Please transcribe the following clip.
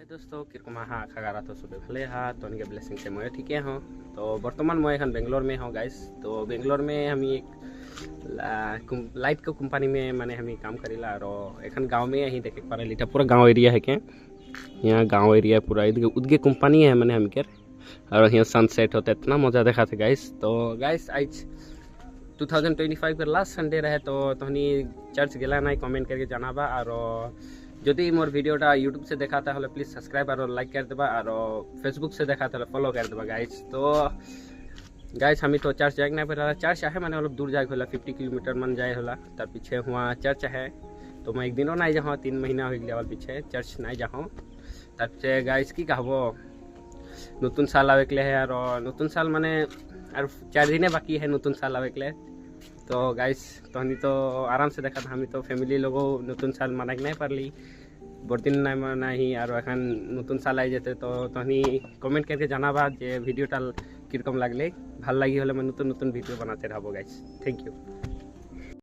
दोस्तों किरकम खागारा तो सुबह भले तो उनके ब्लेसिंग से मैं ठीक हूँ। तो बर्तमान मैं एखन बेंगलोर में हूँ गाइस। तो बेंगलोर में हम एक लाइट को कंपनी में माने हम काम करेला और एखन गांव में ही देखे पा रहे पूरा गांव एरिया है के यहाँ गांव एरिया पूरा उदगे कंपनी है मैंने हम के और यहाँ सनसेट होता इतना मजा देखा था गाइस। तो गाइस आज 2025 के लास्ट संडे रहे तो तहनी चर्च गेला ना कमेंट करके जनाबा और जदि मोर वीडियोटा यूट्यूब से देखा था प्लीज सब्सक्राइब और लाइक कर देबा और फेसबुक से देखा था फॉलो कर देबा गाइस। तो गाइस हमें तो चर्च जाए ना पड़ा चर्च है मैंने मतलब दूर जाए होला 50 किलोमीटर मन जाए होला तार पीछे हुआ चर्च है। तो मैं एक दिनों नहीं जाऊँ 3 महीना हो गया पीछे चर्च नहीं जाऊँ तार पीछे गाइस की कहबो नतून साल आवे के है और नतून साल माने और 4 दिन बाकी है नतून साल आवे के। तो गाइस तो हमी तो आराम से देखा था हमी तो फैमिली लोगों नतून साल मना नहीं पारली बड़दिन नहीं मना ही और एखन नतून साल आई जाते तो हमी कमेंट करके जनाबा जे वीडियोटा किरकम लगले भल लगी हले मैं नतून नतून वीडियो बनाते रहबो गाइस। Thank you.